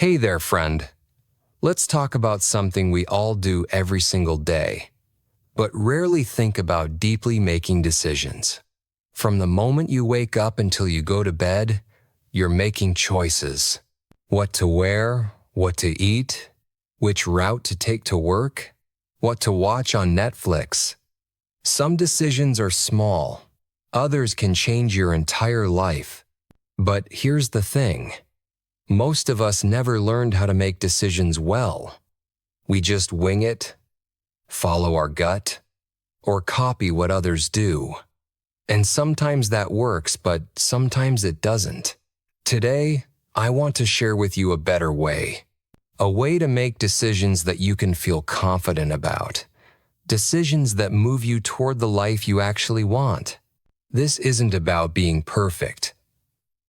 Hey there, friend. Let's talk about something we all do every single day, but rarely think about deeply making decisions. From the moment you wake up until you go to bed, you're making choices. What to wear, what to eat, which route to take to work, what to watch on Netflix. Some decisions are small, others can change your entire life. But here's the thing. Most of us never learned how to make decisions well. We just wing it, follow our gut, or copy what others do. And sometimes that works, but sometimes it doesn't. Today, I want to share with you a better way. A way to make decisions that you can feel confident about. Decisions that move you toward the life you actually want. This isn't about being perfect.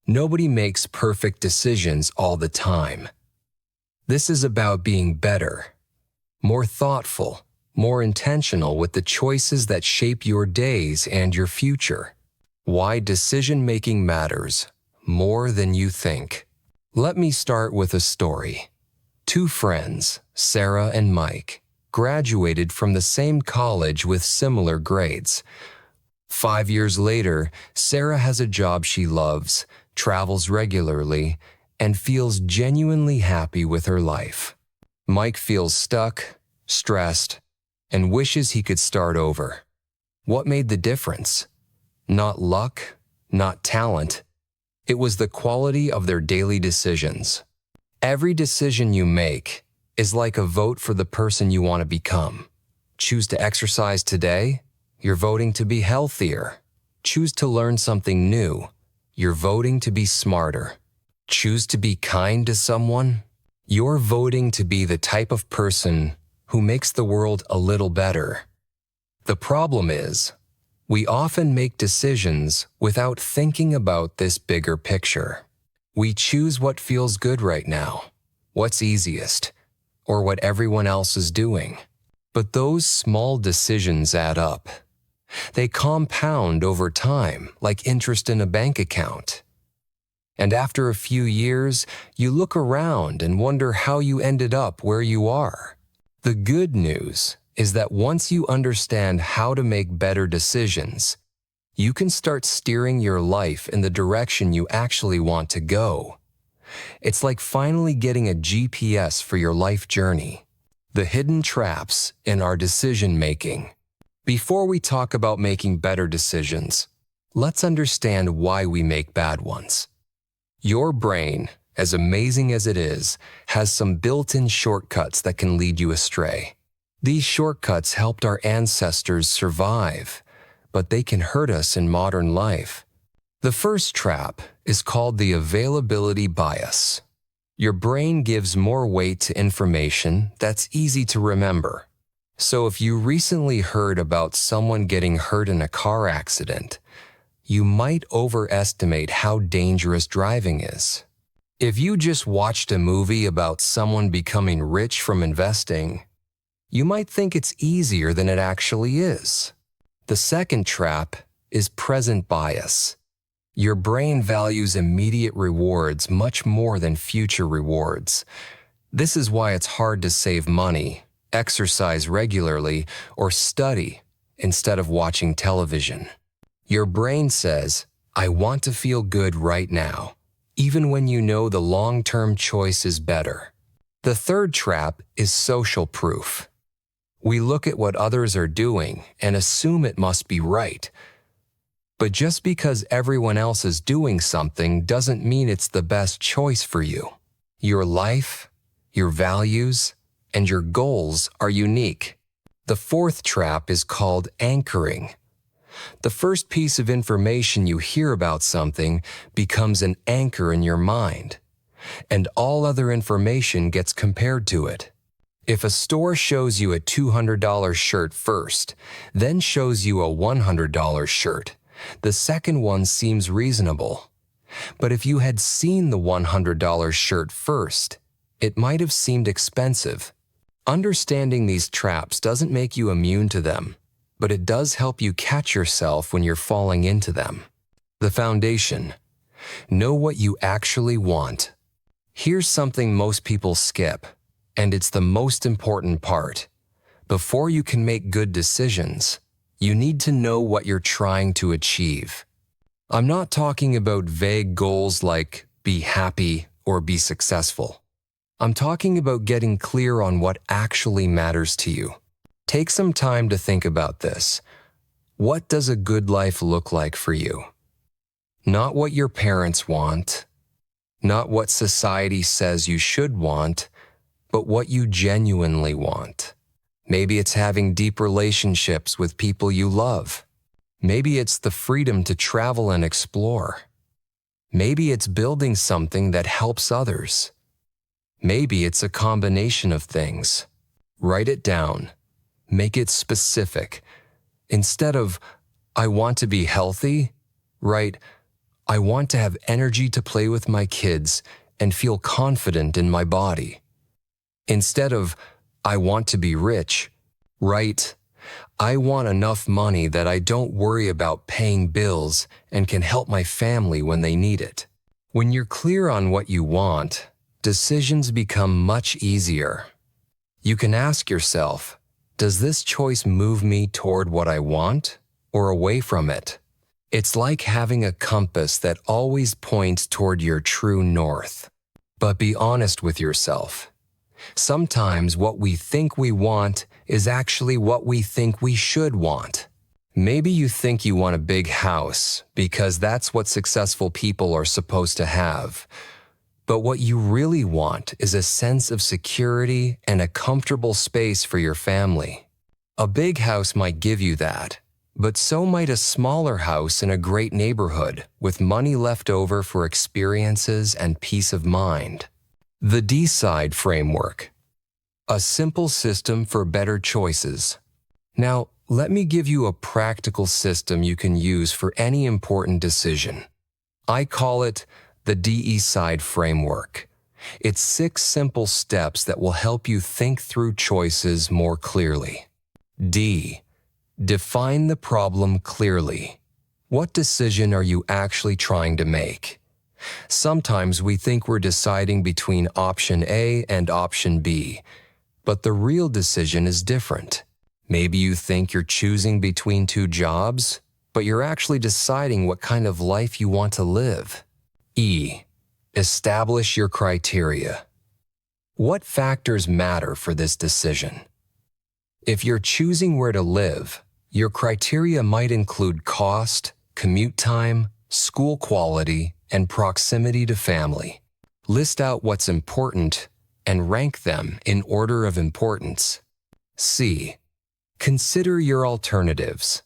Nobody makes perfect decisions all the time. This is about being better, more thoughtful, more intentional with the choices that shape your days and your future. Why decision-making matters more than you think. Let me start with a story. Two friends, Sarah and Mike, graduated from the same college with similar grades. 5 years later, Sarah has a job she loves, travels regularly, and feels genuinely happy with her life. Mike feels stuck, stressed, and wishes he could start over. What made the difference? Not luck, not talent. It was the quality of their daily decisions. Every decision you make is like a vote for the person you want to become. Choose to exercise today, you're voting to be healthier. Choose to learn something new, you're voting to be smarter. Choose to be kind to someone, you're voting to be the type of person who makes the world a little better. The problem is, we often make decisions without thinking about this bigger picture. We choose what feels good right now, what's easiest, or what everyone else is doing. But those small decisions add up. They compound over time like interest in a bank account. And after a few years, you look around and wonder how you ended up where you are. The good news is that once you understand how to make better decisions, you can start steering your life in the direction you actually want to go. It's like finally getting a GPS for your life journey. The hidden traps in our decision-making. Before we talk about making better decisions, let's understand why we make bad ones. Your brain, as amazing as it is, has some built-in shortcuts that can lead you astray. These shortcuts helped our ancestors survive, but they can hurt us in modern life. The first trap is called the availability bias. Your brain gives more weight to information that's easy to remember. So if you recently heard about someone getting hurt in a car accident, you might overestimate how dangerous driving is. If you just watched a movie about someone becoming rich from investing, you might think it's easier than it actually is. The second trap is present bias. Your brain values immediate rewards much more than future rewards. This is why it's hard to save money, exercise regularly, or study instead of watching television. Your brain says, I want to feel good right now, even when you know the long-term choice is better. The third trap is social proof. We look at what others are doing and assume it must be right. But just because everyone else is doing something doesn't mean it's the best choice for you. Your life, your values, and your goals are unique. The fourth trap is called anchoring. The first piece of information you hear about something becomes an anchor in your mind, and all other information gets compared to it. If a store shows you a $200 shirt first, then shows you a $100 shirt, the second one seems reasonable. But if you had seen the $100 shirt first, it might have seemed expensive. Understanding these traps doesn't make you immune to them, but it does help you catch yourself when you're falling into them. The foundation. Know what you actually want. Here's something most people skip, and it's the most important part. Before you can make good decisions, you need to know what you're trying to achieve. I'm not talking about vague goals like be happy or be successful. I'm talking about getting clear on what actually matters to you. Take some time to think about this. What does a good life look like for you? Not what your parents want, not what society says you should want, but what you genuinely want. Maybe it's having deep relationships with people you love. Maybe it's the freedom to travel and explore. Maybe it's building something that helps others. Maybe it's a combination of things. Write it down. Make it specific. Instead of, I want to be healthy, write, I want to have energy to play with my kids and feel confident in my body. Instead of, I want to be rich, write, I want enough money that I don't worry about paying bills and can help my family when they need it. When you're clear on what you want, decisions become much easier. You can ask yourself, does this choice move me toward what I want or away from it? It's like having a compass that always points toward your true north. But be honest with yourself. Sometimes what we think we want is actually what we think we should want. Maybe you think you want a big house because that's what successful people are supposed to have. But what you really want is a sense of security and a comfortable space for your family. A big house might give you that, but so might a smaller house in a great neighborhood with money left over for experiences and peace of mind. The D-side framework. A simple system for better choices. Now, let me give you a practical system you can use for any important decision. I call it the DE-side framework. It's 6 simple steps that will help you think through choices more clearly. D. Define the problem clearly. What decision are you actually trying to make? Sometimes we think we're deciding between option A and option B, but the real decision is different. Maybe you think you're choosing between 2 jobs, but you're actually deciding what kind of life you want to live. E. Establish your criteria. What factors matter for this decision? If you're choosing where to live, your criteria might include cost, commute time, school quality, and proximity to family. List out what's important and rank them in order of importance. C. Consider your alternatives.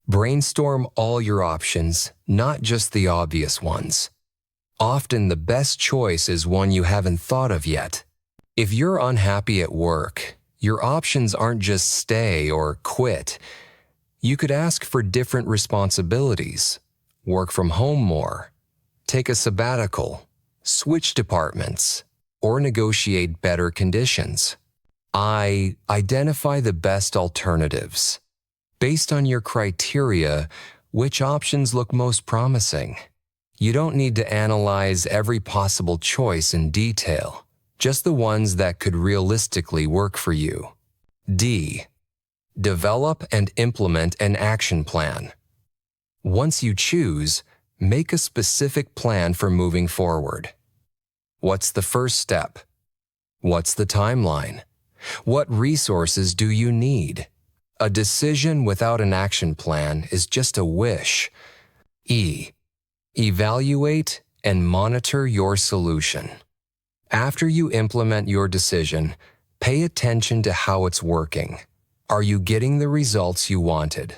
Brainstorm all your options, not just the obvious ones. Often the best choice is one you haven't thought of yet. If you're unhappy at work, your options aren't just stay or quit. You could ask for different responsibilities, work from home more, take a sabbatical, switch departments, or negotiate better conditions. I. Identify the best alternatives. Based on your criteria, which options look most promising? You don't need to analyze every possible choice in detail, just the ones that could realistically work for you. D. Develop and implement an action plan. Once you choose, make a specific plan for moving forward. What's the first step? What's the timeline? What resources do you need? A decision without an action plan is just a wish. E. Evaluate and monitor your solution. After you implement your decision, pay attention to how it's working. Are you getting the results you wanted?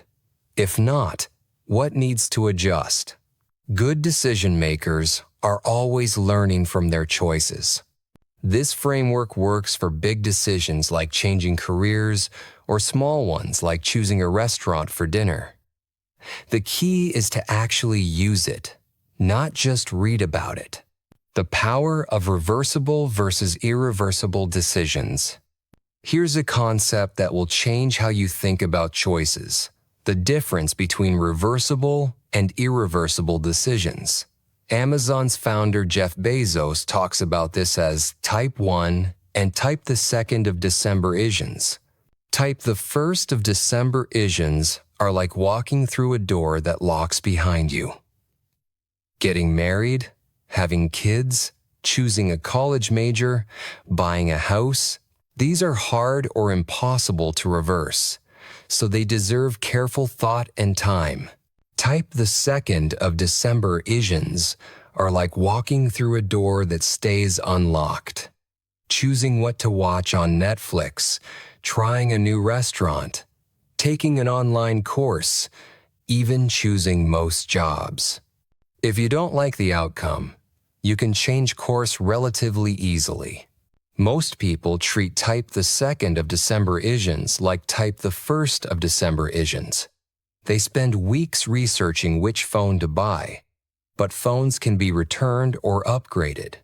If not, what needs to adjust? Good decision makers are always learning from their choices. This framework works for big decisions like changing careers or small ones like choosing a restaurant for dinner. The key is to actually use it, not just read about it. The power of reversible versus irreversible decisions. Here's a concept that will change how you think about choices: the difference between reversible and irreversible decisions. Amazon's founder Jeff Bezos talks about this as type 1 and type the 2nd of December-isions. Type the 1st of December-isions are like walking through a door that locks behind you. Getting married, having kids, choosing a college major, buying a house, these are hard or impossible to reverse, so they deserve careful thought and time. Type the 2nd of December-isions are like walking through a door that stays unlocked. Choosing what to watch on Netflix, trying a new restaurant, taking an online course, even choosing most jobs. If you don't like the outcome, you can change course relatively easily. Most people treat type the 2nd of December-isions like type the 1st of December-isions. They spend weeks researching which phone to buy, but phones can be returned or upgraded.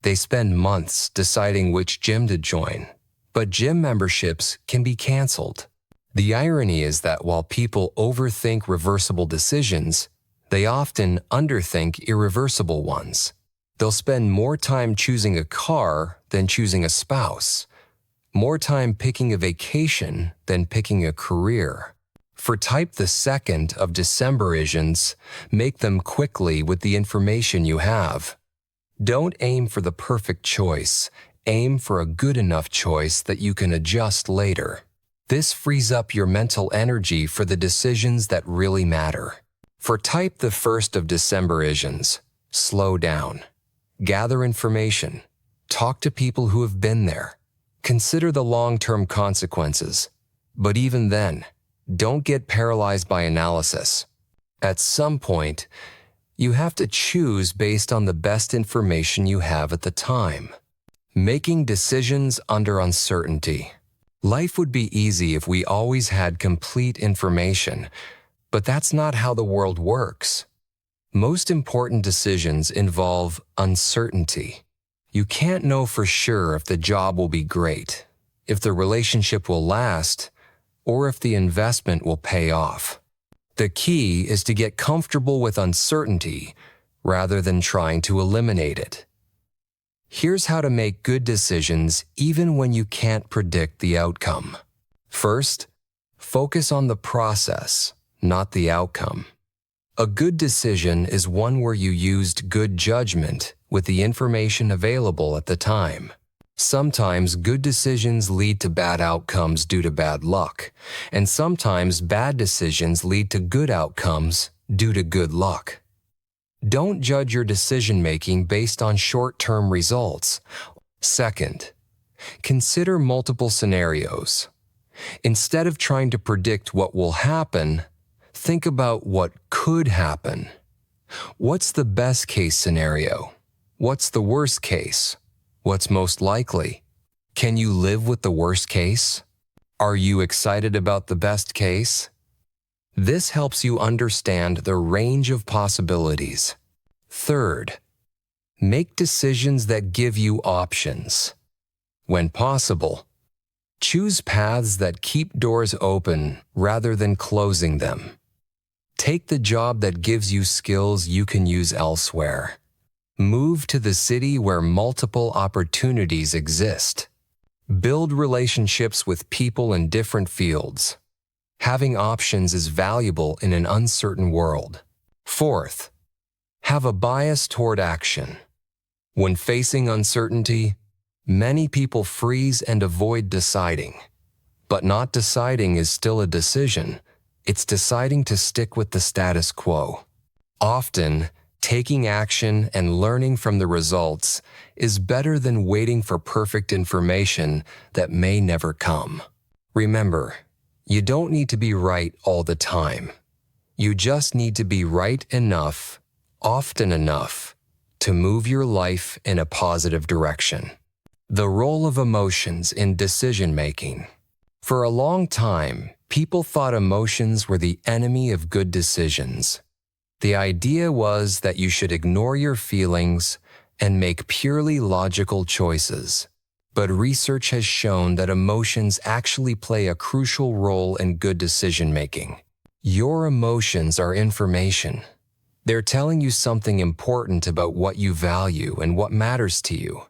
They spend months deciding which gym to join, but gym memberships can be canceled. The irony is that while people overthink reversible decisions, they often underthink irreversible ones. They'll spend more time choosing a car than choosing a spouse, more time picking a vacation than picking a career. For type the 2nd of December-isions, make them quickly with the information you have. Don't aim for the perfect choice. Aim for a good enough choice that you can adjust later. This frees up your mental energy for the decisions that really matter. For type the 1st of December-isions, slow down. Gather information. Talk to people who have been there. Consider the long-term consequences. But even then, don't get paralyzed by analysis. At some point, you have to choose based on the best information you have at the time. Making decisions under uncertainty. Life would be easy if we always had complete information, but that's not how the world works. Most important decisions involve uncertainty. You can't know for sure if the job will be great, if the relationship will last, or if the investment will pay off. The key is to get comfortable with uncertainty rather than trying to eliminate it. Here's how to make good decisions even when you can't predict the outcome. First, focus on the process, not the outcome. A good decision is one where you used good judgment with the information available at the time. Sometimes good decisions lead to bad outcomes due to bad luck, and sometimes bad decisions lead to good outcomes due to good luck. Don't judge your decision-making based on short-term results. Second, consider multiple scenarios. Instead of trying to predict what will happen, think about what could happen. What's the best-case scenario? What's the worst case? What's most likely? Can you live with the worst case? Are you excited about the best case? This helps you understand the range of possibilities. Third, make decisions that give you options. When possible, choose paths that keep doors open rather than closing them. Take the job that gives you skills you can use elsewhere. Move to the city where multiple opportunities exist. Build relationships with people in different fields. Having options is valuable in an uncertain world. Fourth, have a bias toward action. When facing uncertainty, many people freeze and avoid deciding. But not deciding is still a decision. It's deciding to stick with the status quo. Often, taking action and learning from the results is better than waiting for perfect information that may never come. Remember, you don't need to be right all the time. You just need to be right enough, often enough, to move your life in a positive direction. The role of emotions in decision-making. For a long time, people thought emotions were the enemy of good decisions. The idea was that you should ignore your feelings and make purely logical choices. But research has shown that emotions actually play a crucial role in good decision-making. Your emotions are information. They're telling you something important about what you value and what matters to you.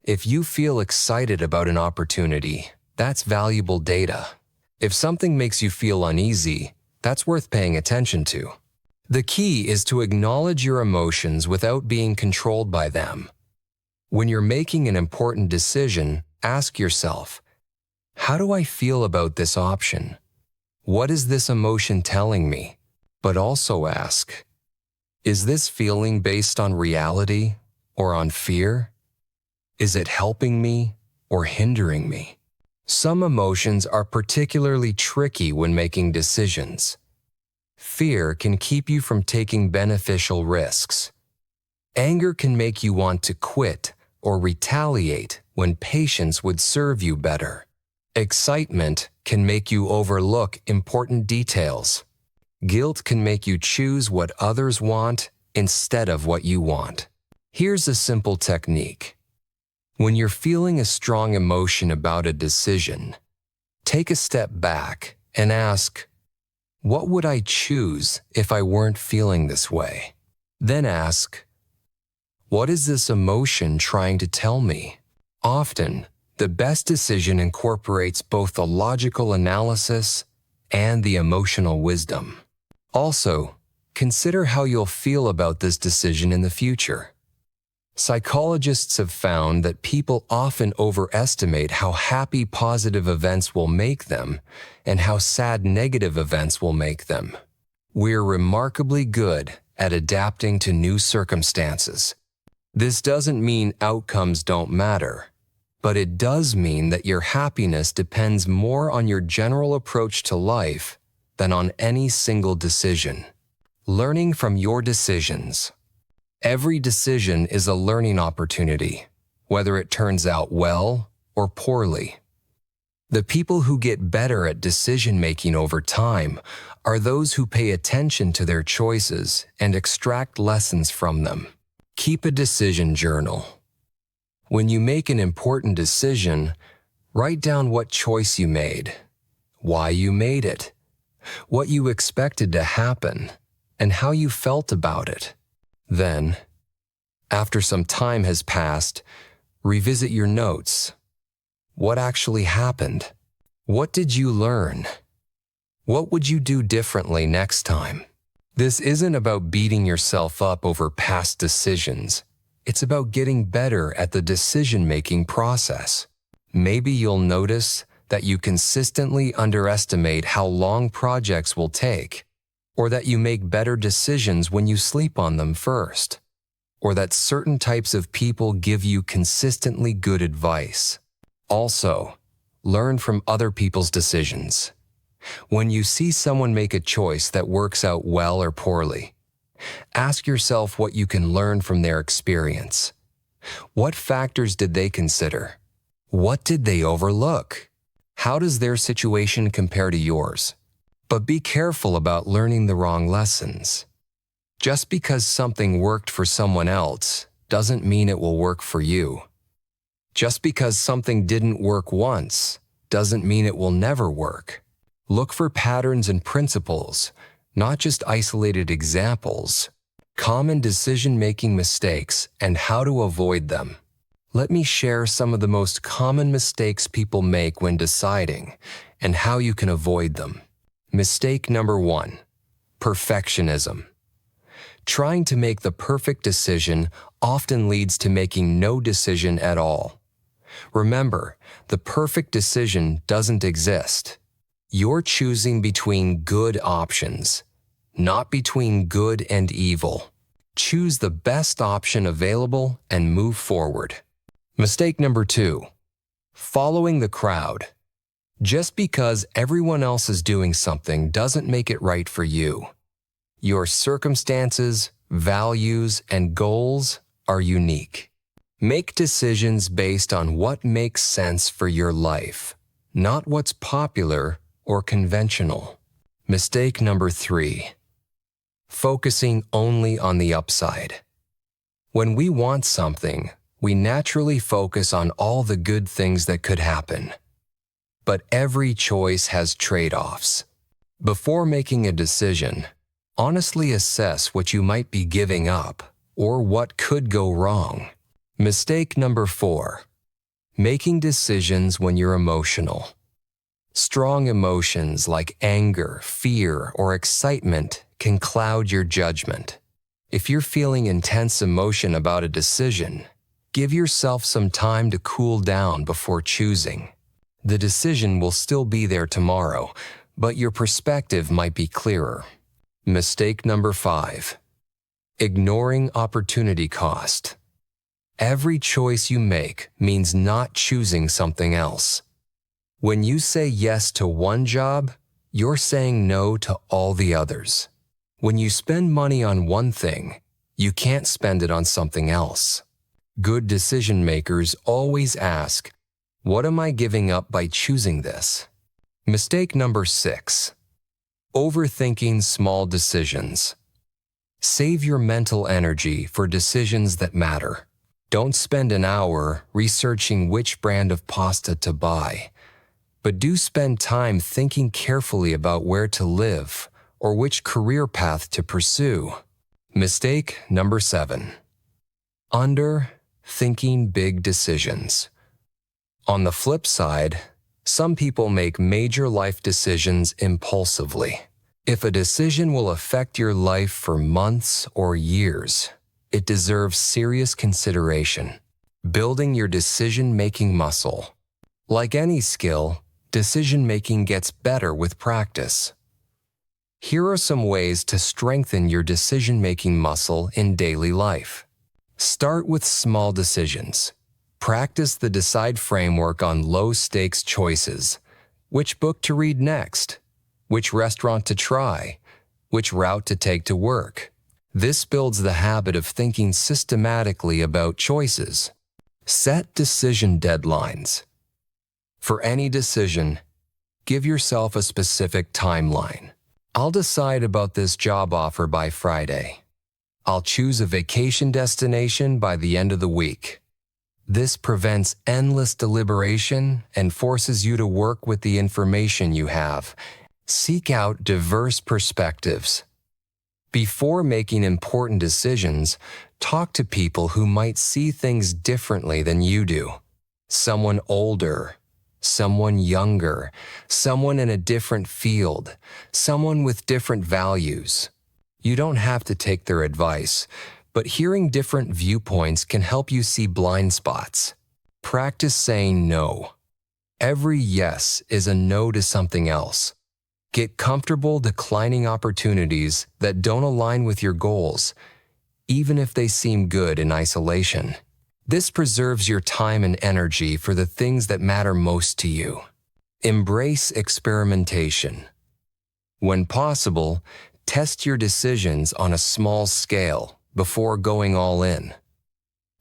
If you feel excited about an opportunity, that's valuable data. If something makes you feel uneasy, that's worth paying attention to. The key is to acknowledge your emotions without being controlled by them. When you're making an important decision, ask yourself, how do I feel about this option? What is this emotion telling me? But also ask, is this feeling based on reality or on fear? Is it helping me or hindering me? Some emotions are particularly tricky when making decisions. Fear can keep you from taking beneficial risks. Anger can make you want to quit or retaliate when patience would serve you better. Excitement can make you overlook important details. Guilt can make you choose what others want instead of what you want. Here's a simple technique. When you're feeling a strong emotion about a decision, take a step back and ask, what would I choose if I weren't feeling this way? Then ask, what is this emotion trying to tell me? Often, the best decision incorporates both the logical analysis and the emotional wisdom. Also, consider how you'll feel about this decision in the future. Psychologists have found that people often overestimate how happy positive events will make them and how sad negative events will make them. We're remarkably good at adapting to new circumstances. This doesn't mean outcomes don't matter, but it does mean that your happiness depends more on your general approach to life than on any single decision. Learning from your decisions. Every decision is a learning opportunity, whether it turns out well or poorly. The people who get better at decision-making over time are those who pay attention to their choices and extract lessons from them. Keep a decision journal. When you make an important decision, write down what choice you made, why you made it, what you expected to happen, and how you felt about it. Then, after some time has passed, revisit your notes. What actually happened? What did you learn? What would you do differently next time? This isn't about beating yourself up over past decisions. It's about getting better at the decision-making process. Maybe you'll notice that you consistently underestimate how long projects will take, or that you make better decisions when you sleep on them first, or that certain types of people give you consistently good advice. Also, learn from other people's decisions. When you see someone make a choice that works out well or poorly, ask yourself what you can learn from their experience. What factors did they consider? What did they overlook? How does their situation compare to yours? But be careful about learning the wrong lessons. Just because something worked for someone else doesn't mean it will work for you. Just because something didn't work once doesn't mean it will never work. Look for patterns and principles, not just isolated examples. Common decision-making mistakes and how to avoid them. Let me share some of the most common mistakes people make when deciding and how you can avoid them. Mistake number 1, perfectionism. Trying to make the perfect decision often leads to making no decision at all. Remember, the perfect decision doesn't exist. You're choosing between good options, not between good and evil. Choose the best option available and move forward. Mistake number 2, following the crowd. Just because everyone else is doing something doesn't make it right for you. Your circumstances, values, and goals are unique. Make decisions based on what makes sense for your life, not what's popular or conventional. Mistake number 3, focusing only on the upside. When we want something, we naturally focus on all the good things that could happen. But every choice has trade-offs. Before making a decision, Honestly assess what you might be giving up or what could go wrong. Mistake number 4. Making decisions when you're emotional. Strong emotions like anger, fear, or excitement can cloud your judgment. If you're feeling intense emotion about a decision, give yourself some time to cool down before choosing. The decision will still be there tomorrow, but your perspective might be clearer. Mistake number 5. Ignoring opportunity cost. Every choice you make means not choosing something else. When you say yes to one job, you're saying no to all the others. When you spend money on one thing, you can't spend it on something else. Good decision makers always ask, what am I giving up by choosing this? Mistake number 6. Overthinking small decisions. Save your mental energy for decisions that matter. Don't spend an hour researching which brand of pasta to buy, but do spend time thinking carefully about where to live or which career path to pursue. Mistake number 7. Underthinking big decisions. On the flip side, some people make major life decisions impulsively. If a decision will affect your life for months or years, it deserves serious consideration. Building your decision-making muscle. Like any skill, decision-making gets better with practice. Here are some ways to strengthen your decision-making muscle in daily life. Start with small decisions. Practice the DECIDE framework on low-stakes choices. Which book to read next? Which restaurant to try? Which route to take to work? This builds the habit of thinking systematically about choices. Set decision deadlines. For any decision, give yourself a specific timeline. I'll decide about this job offer by Friday. I'll choose a vacation destination by the end of the week. This prevents endless deliberation and forces you to work with the information you have. Seek out diverse perspectives. Before making important decisions, talk to people who might see things differently than you do. Someone older, someone younger, someone in a different field, someone with different values. You don't have to take their advice, but hearing different viewpoints can help you see blind spots. Practice saying no. Every yes is a no to something else. Get comfortable declining opportunities that don't align with your goals, even if they seem good in isolation. This preserves your time and energy for the things that matter most to you. Embrace experimentation. When possible, test your decisions on a small scale before going all in.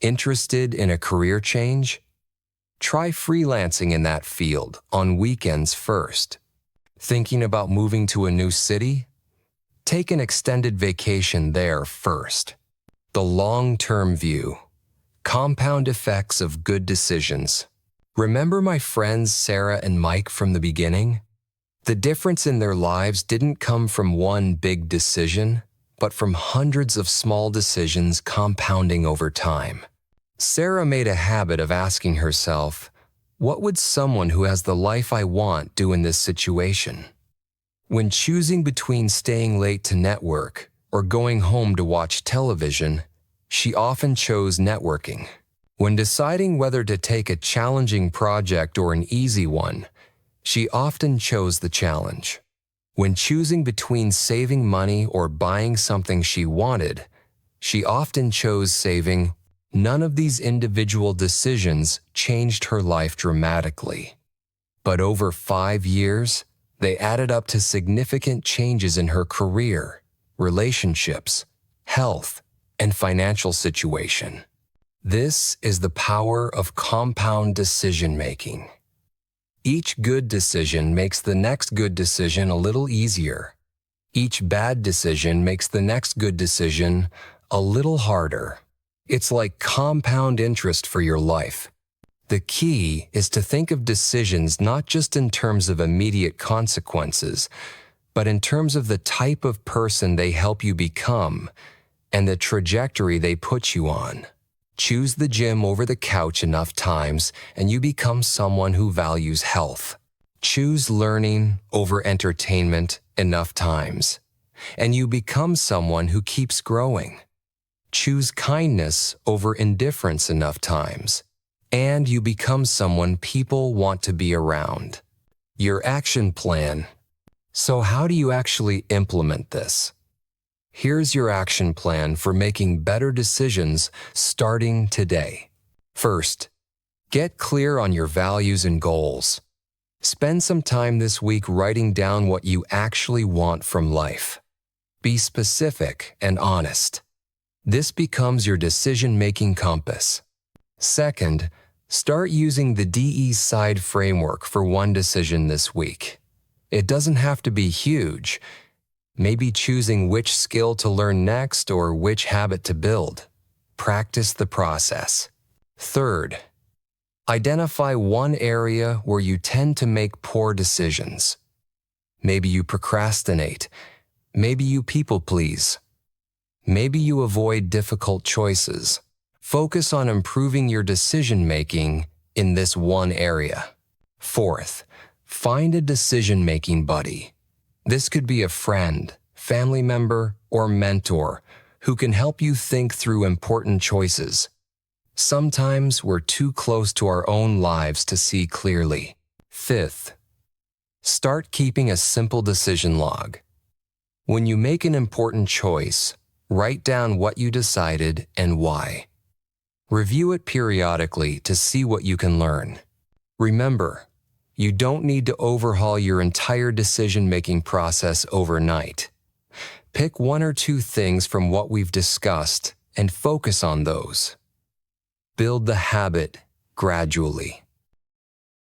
Interested in a career change? Try freelancing in that field on weekends first. Thinking about moving to a new city? Take an extended vacation there first. The long-term view. Compound effects of good decisions. Remember my friends Sarah and Mike from the beginning? The difference in their lives didn't come from one big decision, but from hundreds of small decisions compounding over time. Sarah made a habit of asking herself, what would someone who has the life I want do in this situation? When choosing between staying late to network or going home to watch television, she often chose networking. When deciding whether to take a challenging project or an easy one, she often chose the challenge. When choosing between saving money or buying something she wanted, she often chose saving. None of these individual decisions changed her life dramatically. But over 5 years, they added up to significant changes in her career, relationships, health, and financial situation. This is the power of compound decision-making. Each good decision makes the next good decision a little easier. Each bad decision makes the next good decision a little harder. It's like compound interest for your life. The key is to think of decisions not just in terms of immediate consequences, but in terms of the type of person they help you become and the trajectory they put you on. Choose the gym over the couch enough times and you become someone who values health. Choose learning over entertainment enough times, and you become someone who keeps growing. Choose kindness over indifference enough times, and you become someone people want to be around. Your action plan. So how do you actually implement this? Here's your action plan for making better decisions starting today. First, get clear on your values and goals. Spend some time this week writing down what you actually want from life. Be specific and honest. This becomes your decision-making compass. Second, start using the DE side framework for one decision this week. It doesn't have to be huge. Maybe choosing which skill to learn next or which habit to build. Practice the process. Third, identify one area where you tend to make poor decisions. Maybe you procrastinate. Maybe you people please. Maybe you avoid difficult choices. Focus on improving your decision-making in this one area. Fourth, find a decision-making buddy. This could be a friend, family member, or mentor who can help you think through important choices. Sometimes we're too close to our own lives to see clearly. Fifth, start keeping a simple decision log. When you make an important choice, write down what you decided and why. Review it periodically to see what you can learn. Remember, you don't need to overhaul your entire decision-making process overnight. Pick one or two things from what we've discussed and focus on those. Build the habit gradually.